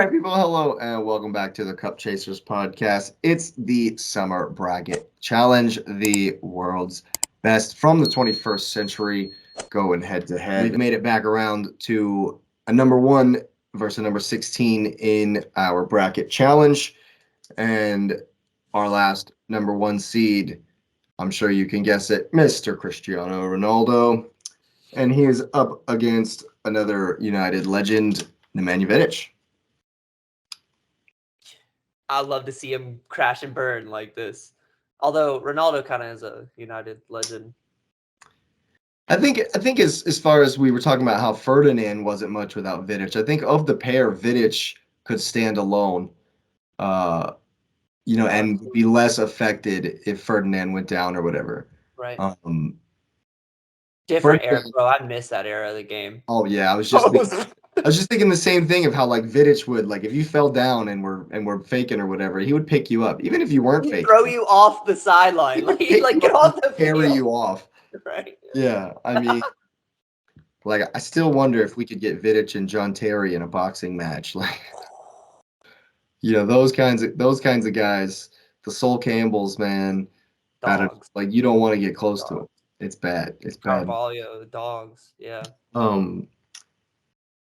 right, people, hello, and welcome back to the Cup Chasers podcast. It's the Summer Bracket Challenge, the world's best from the 21st century, going head to head. We've made it back around to a number 1 versus a number 16 in our bracket challenge, and our last number 1 seed, I'm sure you can guess it, Mr. Cristiano Ronaldo, and he is up against another United legend, Nemanja Vidic. I'd love to see him crash and burn like this. Although Ronaldo kind of is a United legend. I think as far as we were talking about how Ferdinand wasn't much without Vidic, I think of the pair, Vidic could stand alone, and be less affected if Ferdinand went down or whatever. Right. Different era, bro. I miss that era of the game. Oh yeah, I was just thinking the same thing of how like Vidic would, like, if you fell down and were faking or whatever, he would pick you up even if you weren't faking. Throw you off the sideline, like get off the field. Carry you off. Right. Yeah, I mean, like, I still wonder if we could get Vidic and John Terry in a boxing match, like, those kinds of guys, the Sol Campbells, man. Dogs. Like, you don't want to get close to them. It's bad. It's bad. Carvalho, dogs. Yeah.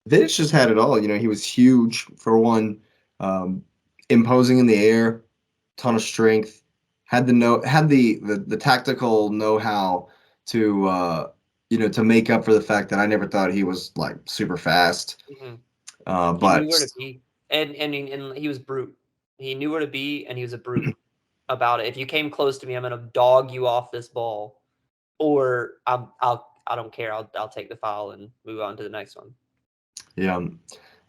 Vidic just had it all. He was huge for one, imposing in the air, ton of strength, had the tactical know-how to to make up for the fact that I never thought he was like super fast. Mm-hmm. But he knew where to be, and he was brute. He knew where to be, and he was a brute about it. If you came close to me, I'm gonna dog you off this ball, or I don't care. I'll take the foul and move on to the next one. Yeah,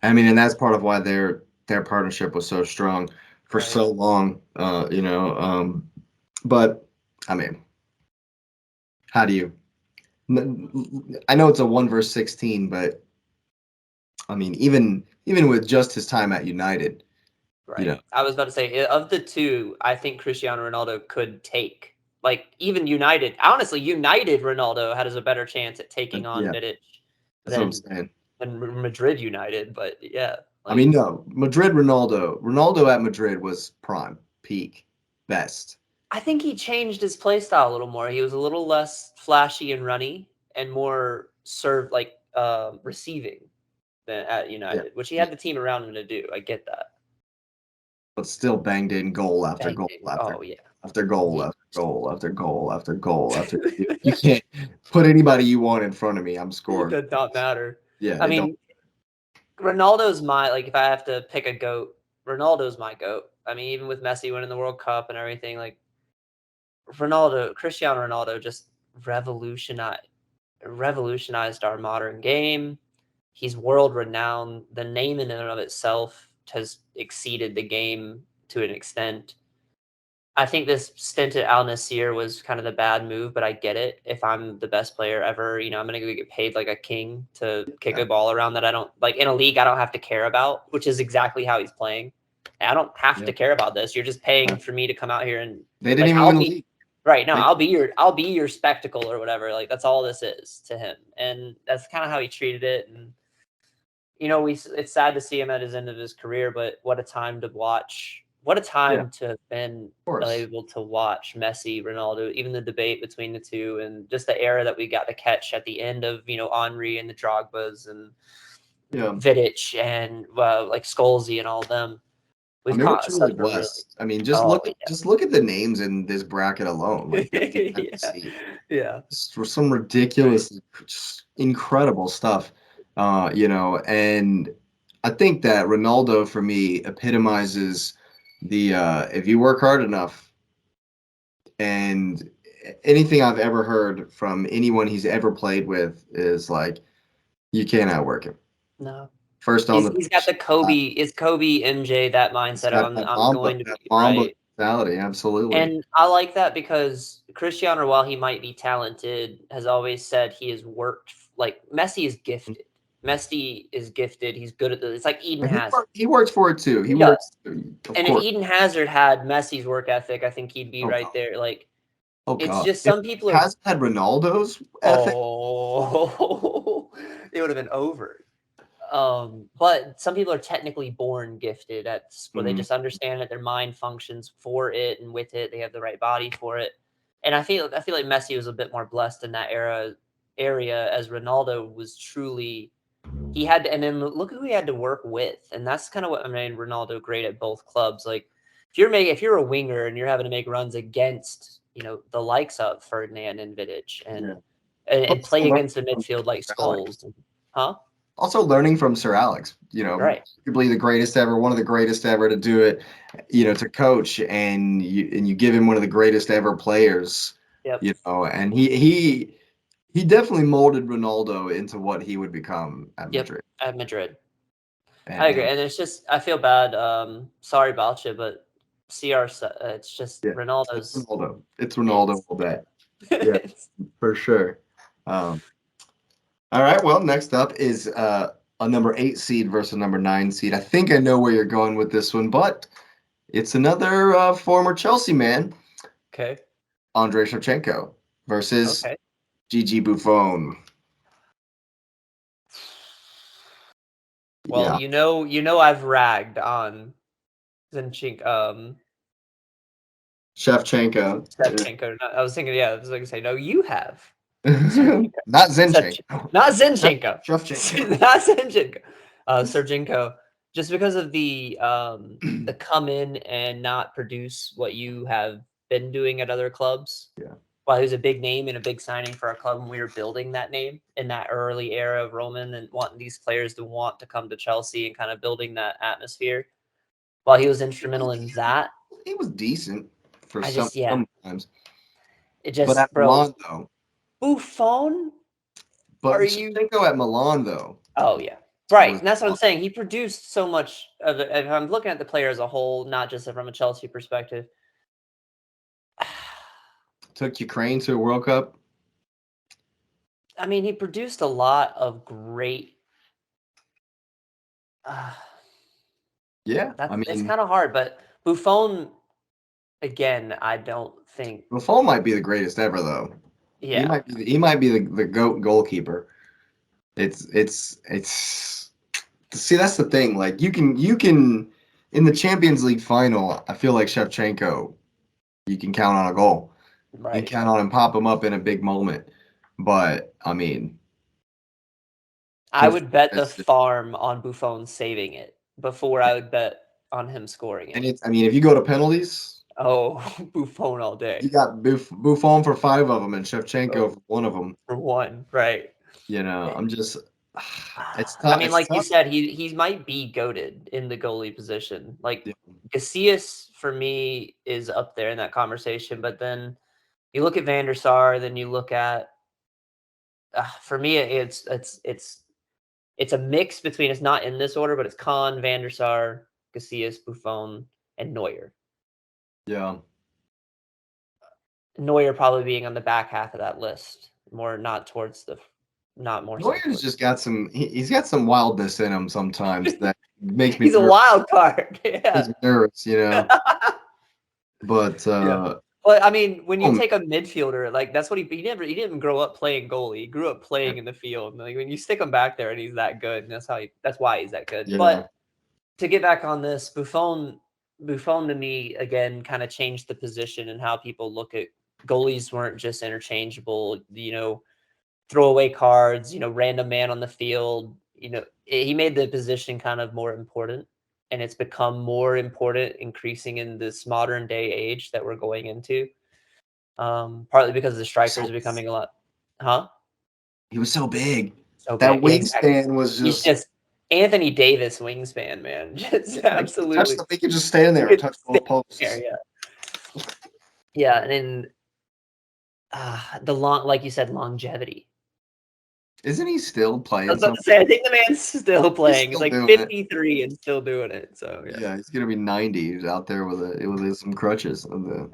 I mean, and that's part of why their partnership was so strong for so long. But I mean, how do you? I know it's a 1 versus 16, but I mean, even with just his time at United, right? I was about to say, of the two, I think Cristiano Ronaldo could take. Like, even United, honestly, United Ronaldo has a better chance at taking on Vidic than Madrid United. But yeah, I mean, no, Madrid Ronaldo at Madrid was prime, peak, best. I think he changed his play style a little more. He was a little less flashy and runny and more receiving than at United, which he had the team around him to do. I get that. But still banged in goal after goal after goal after goal after goal after goal after. You can't put anybody you want in front of me. I'm scoring. It does not matter. Yeah, I mean, Ronaldo's if I have to pick a GOAT, Ronaldo's my GOAT. I mean, even with Messi winning the World Cup and everything, like Cristiano Ronaldo just revolutionized our modern game. He's world renowned. The name in and of itself has exceeded the game to an extent. I think this stint at Al Nassr was kind of the bad move, but I get it. If I'm the best player ever, I'm going to get paid like a king to kick a ball around that I don't like in a league I don't have to care about, which is exactly how he's playing. I don't have to care about this. You're just paying for me to come out here and they didn't even win the league. Right. No, I'll be your spectacle or whatever. Like, that's all this is to him. And that's kind of how he treated it. And, it's sad to see him at his end of his career, but what a time to watch. What a time to have been able to watch Messi, Ronaldo, even the debate between the two, and just the era that we got to catch at the end of, Henry and the Drogbas and Vidic and like Scholesy and all of them. We're truly blessed. I mean, just look at the names in this bracket alone. Like, for some ridiculous, incredible stuff, And I think that Ronaldo, for me, epitomizes the if you work hard enough, and anything I've ever heard from anyone he's ever played with is like, you can't outwork him. No. First he's got the Kobe. Is Kobe MJ that mindset of I'm going to be right? Mentality, absolutely. And I like that because Cristiano, while he might be talented, has always said he has worked. Like, Messi is gifted. Messi is gifted. He's good at it's like Eden Hazard. He works for it too. He works. And if Eden Hazard had Messi's work ethic, I think he'd be right there. Like, it's just some people has had Ronaldo's ethic. Oh, it would have been over. But some people are technically born gifted at where they Mhm. just understand it, their mind functions for it and with it, they have the right body for it. And I feel like Messi was a bit more blessed in that area as Ronaldo was truly he had to, and then look who he had to work with. And that's kind of what made Ronaldo great at both clubs. Like if you're a winger and you're having to make runs against, the likes of Ferdinand and Vidic and Yeah. and Also play learning against the from midfield like Sir Alex. Scholes. Huh? Also learning from Sir Alex, Right. arguably the greatest ever, one of the greatest ever to do it, to coach, and you give him one of the greatest ever players, Yep. and he definitely molded Ronaldo into what he would become at Yep. Madrid. At Madrid. I agree. And And it's just, I feel bad. Sorry about you, but it's just yeah, it's Ronaldo's. Ronaldo. It's Ronaldo all day. Yeah, It's, for sure. All right. Well, next up is a number 8 seed versus a number 9 seed. I think I know where you're going with this one, but it's another former Chelsea man, okay. Andrei Shevchenko versus Okay. Gigi Buffon. Well, Yeah. I've ragged on Zinchenko, Shevchenko. Shevchenko. I was thinking, yeah, I was going to say, no, you have. Not Zinchenko. Not Zinchenko. Shevchenko. Not Zinchenko. Serginko. Just because of the come in and not produce what you have been doing at other clubs. Yeah. While he was a big name and a big signing for our club, and we were building that name in that early era of Roman and wanting these players to want to come to Chelsea and kind of building that atmosphere. While he was instrumental in that, He was decent for I just, yeah, sometimes. it But at just, bro, Milan, though. Buffon, But are you? Shevchenko at Milan, though, Oh yeah, right. was And that's what I'm saying. He produced so much of it. If I'm looking at the player as a whole, not just from a Chelsea perspective. took Ukraine to a World Cup. I mean, he produced a lot of great. Uh, Yeah. I it's mean, kind of hard, but Buffon again. I don't think. Buffon might be the greatest ever, though. Yeah, He might be the GOAT goalkeeper. It's see, that's the thing. Like you can in the Champions League final, I feel like Shevchenko, you can count on a goal. You can right. count on him, pop him up in a big moment. But I mean, I Buffon would bet the is, farm on Buffon saving it before I would bet on him scoring and it. it's I mean, if you go to penalties, Oh, Buffon all you day got Buffon for 5 of them and Shevchenko for 1 of them. for one, right? I'm just it's I tough. mean, It's like you tough. said, he might be goated in the goalie position. Like Yeah. Casillas for me is up there in that conversation, but then you look at Van der Sar, then you look at for me it's a mix between it's not in this order, but it's Kahn, Van der Sar, Casillas, Buffon, and Neuer. Yeah. Neuer probably being on the back half of that list, more not towards the not more so Neuer's towards. just got he's got some wildness in him sometimes that makes me He's a nervous. wild card. Makes Yeah. me nervous. But Yeah. Well, I mean, when you oh, take a midfielder, like that's what he didn't grow up playing goalie. He grew up playing in the field. Like when you stick him back there and he's that good, and that's why he's that good. yeah, But to get back on this, Buffon to me again kind of changed the position and how people look at goalies weren't just interchangeable, throwaway cards, random man on the field. He made the position kind of more important, and it's become more important increasing in this modern day age that we're going into. Partly because the strikers so are becoming a lot, huh? he was so big. So That big, yeah, exactly. wingspan was He's just just Anthony Davis wingspan, man. Just like touch absolutely. he could just stand there You and could touch stand both there, posts. yeah. Yeah, and then, like you said, longevity. Isn't he still I playing was about some? to say, I think the man's still He's playing. He's still like doing it. 53 and still doing it. So yeah, Yeah, he's gonna be 90. He's out there with some crutches on the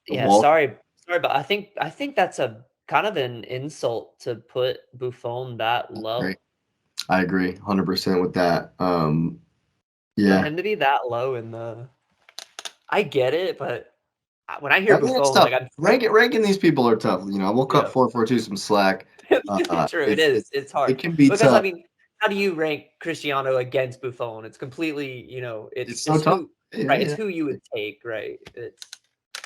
yeah. wall. Sorry, but I think that's a kind of an insult to put Buffon that Great. low. I agree 100% with that. For Yeah. him to be that low in the, I get it, but when I hear I mean, it's Buffon, tough. like I'm, Ranking these people are tough. We'll cut yeah, 442 some slack. true. It It's is. It's hard it can be because I tough. mean, how do you rank Cristiano against Buffon? It's completely, It's so tough. It's who you would take, right?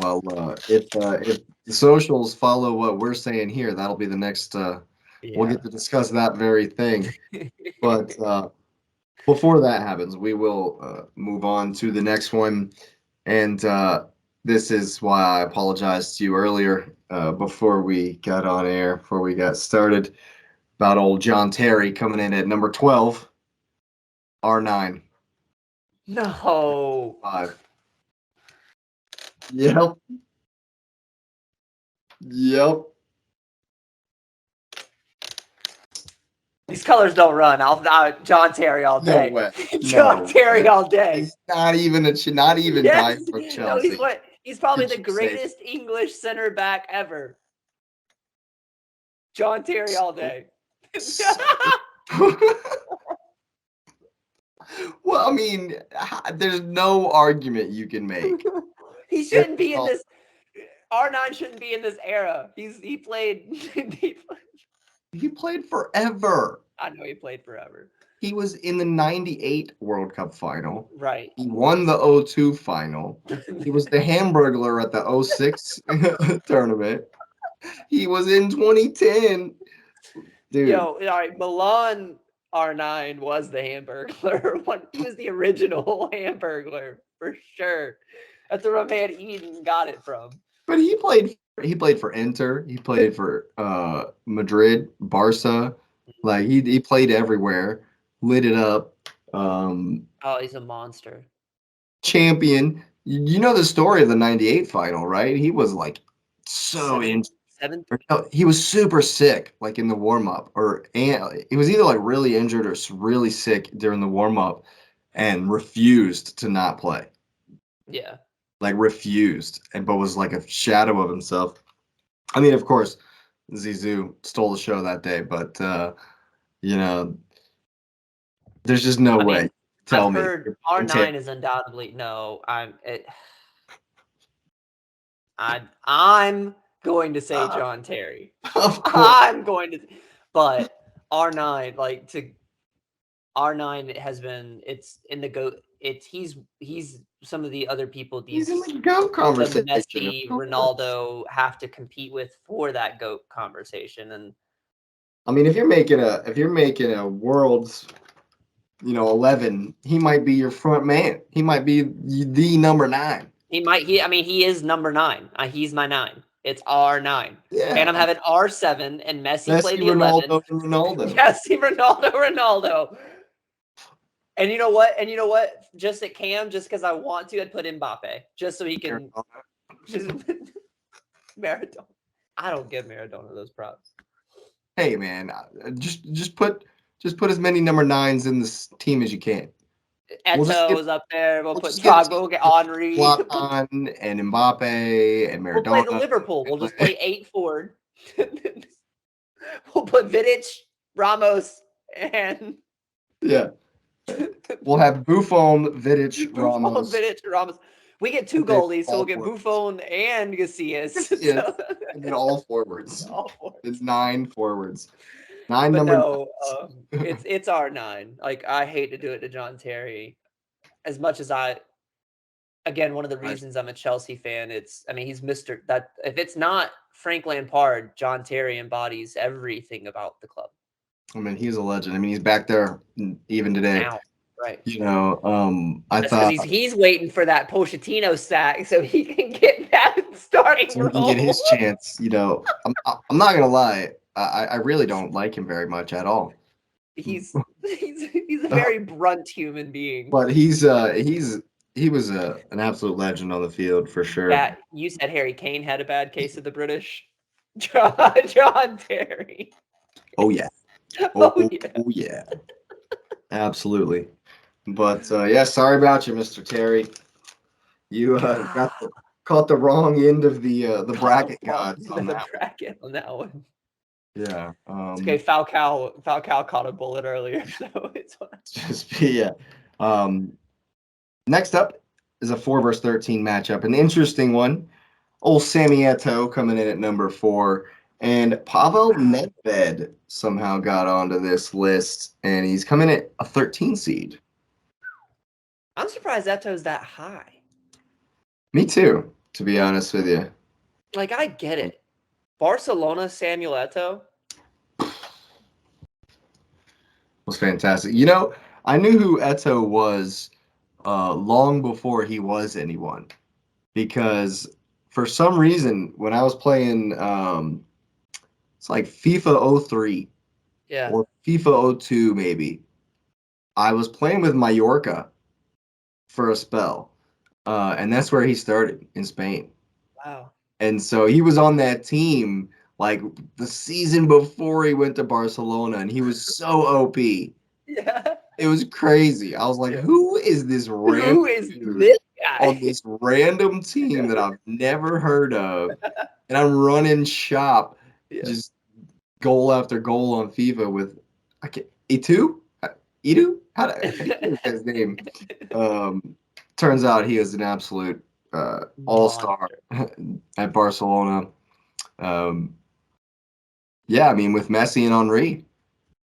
Well, if the socials follow what we're saying here, that'll be the next. We'll get to discuss that very thing. But before that happens, we will move on to the next one, and this is why I apologized to you earlier before we got on air, before we got started, about old John Terry coming in at number 12, R9. No. 5. Yep. Yep. These colors don't run. I'll John Terry all day. No way. John Terry all day. He's not even dying for Chelsea. No, he's probably Did the you say- greatest English center back ever. John Terry all day. Well, I mean, there's no argument you can make. He shouldn't be in this. R9 shouldn't be in this era. He played. He played forever. I know he played forever. He was in the 98 World Cup final. Right. He won the 02 final. He was the Hamburglar at the 06 tournament. He was in 2010. Dude. Yo, all right, Milan R9 was the Hamburglar. He was the original Hamburglar for sure. That's where my man Eden got it from. But he played for Inter. He played for Madrid, Barca. Like he played everywhere. Lit it up. Oh, he's a monster. Champion. You know the story of the 98 final, right? He was like so injured. He was super sick, like in the warm up, he was either like really injured or really sick during the warm up, and refused to not play. Yeah, like refused, but was like a shadow of himself. I mean, of course, Zizou stole the show that day, but there's just no way. Tell me, R9 is undoubtedly no. I'm going to say John Terry. Of course. I'm going to, but R9 R9 has been. It's in the GOAT. He's some of the other people. He's in the GOAT conversation. Messi, Ronaldo have to compete with for that GOAT conversation. And I mean, if you're making a world's 11, he might be your front man. He might be the number 9. He is number 9. He's my 9. It's R9. Yeah. And I'm having R7, and Messi played the 11. Ronaldo. Messi, Ronaldo. And you know what? Just at Cam, just because I want to, I'd put Mbappe, just so he can. Maradona. I don't give Maradona those props. Hey man, just put as many number 9s in this team as you can. Eto'o is up there. We'll put Pogba, we'll get Henry. Zlatan and Mbappe and Maradona. We'll play the Liverpool. We'll just play 8 forward. We'll put Vidic, Ramos, and yeah. We'll have Buffon, Vidic, Ramos. We get 2 goalies, so we'll get Buffon and Casillas. Yeah, and then all forwards. It's 9 forwards. 9 but number. No, it's R9. Like, I hate to do it to John Terry, as much as again, one of the reasons I'm a Chelsea fan. He's Mr. That if it's not Frank Lampard, John Terry embodies everything about the club. I mean, he's a legend. I mean, he's back there even today. Now, right. I thought he's waiting for that Pochettino sack so he can get that starting role. He can get his chance. I'm not gonna lie. I really don't like him very much at all. He's a very blunt human being. But he was an absolute legend on the field for sure. Yeah, you said Harry Kane had a bad case of the British. John Terry. Oh yeah. Oh yeah. Absolutely. But sorry about you, Mr. Terry. You caught the wrong end of the bracket gods on that bracket on that one. Yeah. It's okay. Falcao caught a bullet earlier, so it's fine. Next up is a 4 versus 13 matchup, an interesting one. Old Sammy Eto'o coming in at number 4, And Pavel Nedved somehow got onto this list, and he's coming at a 13 seed. I'm surprised Eto'o's that high. Me too, to be honest with you. Like, I get it. Barcelona, Samuel Eto'o. Was fantastic. I knew who Eto'o was long before he was anyone, because for some reason when I was playing, it's like FIFA 03 Yeah. or FIFA 02 maybe. I was playing with Mallorca for a spell, and that's where he started in Spain. Wow. And so he was on that team like the season before he went to Barcelona, and he was so OP. Yeah. It was crazy. I was like, Yeah. who is this random Who is dude this guy? on this random team that I've never heard of? And I'm running shop, Yeah. just goal after goal on FIFA with Eto'o? Edu? I can't remember his name. Turns out he is an absolute all-star at Barcelona. Yeah, I mean, with Messi and Henri,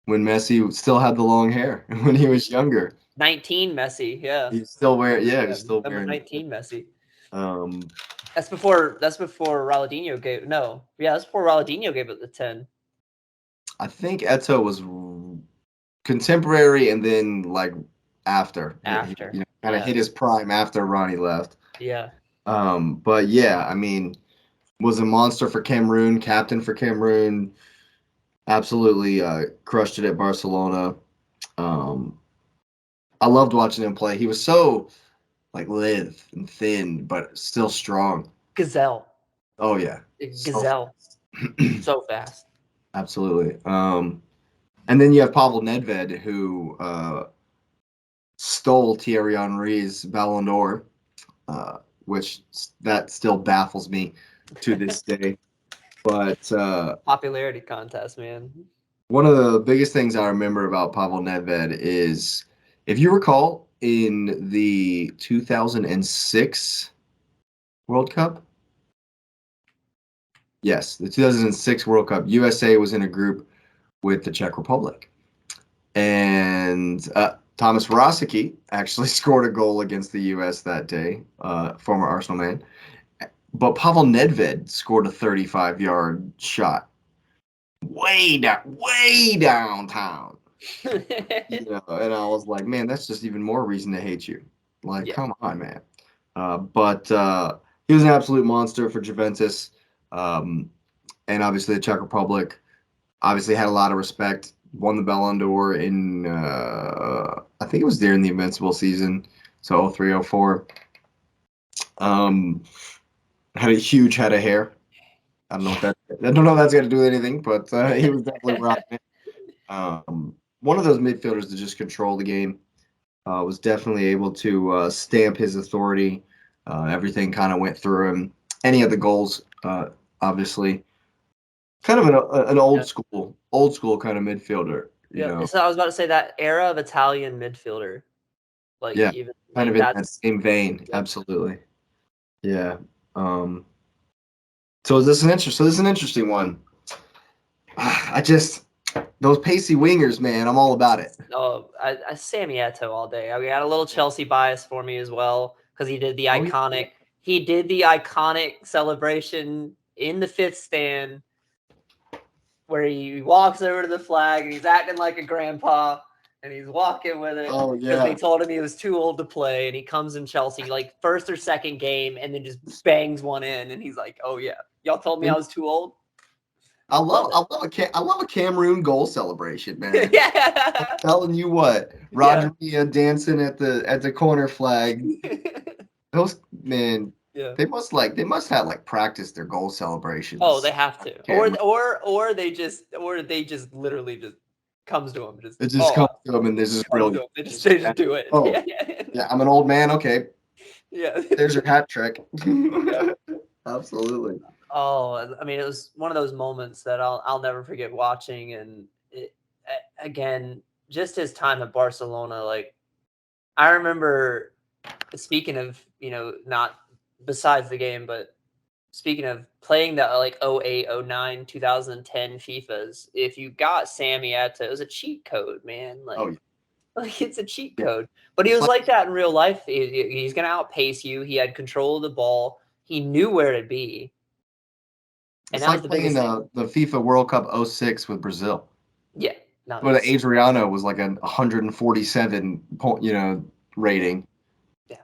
when Messi still had the long hair when he was younger. 19 Messi, yeah. He's still wearing, yeah, he's still Number wearing. 19 Messi. Um, That's before Ronaldinho gave that's before Ronaldinho gave it the 10. I think Eto'o was contemporary, and then like after, After. kind of hit his prime after Ronnie left. Yeah. But yeah, I mean, was a monster for Cameroon, captain for Cameroon. Absolutely crushed it at Barcelona. Um, I loved watching him play. He was so like lithe and thin, but still strong. Gazelle. Oh yeah, Gazelle. So fast. Absolutely. And then you have Pavel Nedved, who stole Thierry Henry's Ballon d'Or, which that still baffles me to this day. But Popularity contest, man. one of the biggest things I remember about Pavel Nedved is, if you recall, in the 2006 World Cup. Yes, the 2006 World Cup, USA was in a group with the Czech Republic. And Thomas Rosicky actually scored a goal against the U.S. that day, former Arsenal man. But Pavel Nedved scored a 35-yard shot way downtown. And I was like, man, that's just even more reason to hate you. Like, come on, man. But he was an absolute monster for Juventus, and obviously the Czech Republic. Obviously had a lot of respect. Won the Ballon d'Or in I think it was during the Invincible season, so 03, 04. Had a huge head of hair. I don't know if that's got to do with anything, but he was definitely rocking it. One of those midfielders to just control the game. Was definitely able to stamp his authority. Everything kind of went through him. Any of the goals, obviously, kind of an old school kind of midfielder. So I was about to say that era of Italian midfielder, like Yeah, even kind like of in that that's same vein. Absolutely. Yeah. So this is an interesting one. I just those pacey wingers, man. I'm all about it. I Sammy Eto'o all day. I got a little Chelsea bias for me as well because he did the iconic celebration in the fifth stand where he walks over to the flag and he's acting like a grandpa and he's walking with it because they told him he was too old to play, and he comes in Chelsea like first or second game and then just bangs one in, and he's like, "Oh yeah, y'all told me I was too old." I love a Cameroon goal celebration, man. Yeah. I'm telling you what, Roger Milla dancing at the corner flag. Those man, they must have like practiced their goal celebrations. Oh, they have to, or they just literally just comes to them. It just comes to them, and this is brilliant. They just do it. Oh, yeah, I'm an old man. Okay, yeah. There's your hat trick. Absolutely. Oh, I mean, it was one of those moments that I'll never forget watching, and again, just his time at Barcelona. Like, I remember, speaking of not besides the game, but speaking of playing the like 08, 09, 2010 FIFAs, if you got Sammy Eto'o, it was a cheat code, man. Like, Oh, yeah. like it's a cheat Yeah. code. But he It's was like that in real life. He's going to outpace you. He had control of the ball. He knew where to be. And It's that was like the playing biggest thing. the FIFA World Cup 06 with Brazil. Yeah. No, But it's, Adriano was like a 147 point, rating. yeah.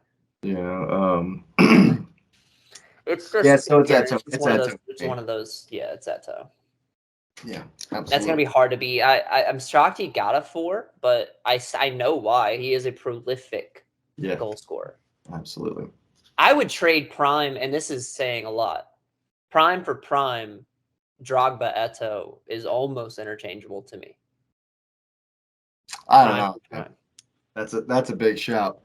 It's Yeah, just, so it's again, that it's just it's one of that those, it's one of those, yeah, it's Eto'o. Yeah, That's going to absolutely. be hard to beat. I'm shocked he got a 4, but I know why. He is a prolific Yeah, goal scorer. absolutely. I would trade Prime, and this is saying a lot. Prime for Prime, Drogba Eto'o is almost interchangeable to me. I don't Prime know. for Prime. That's a big shout.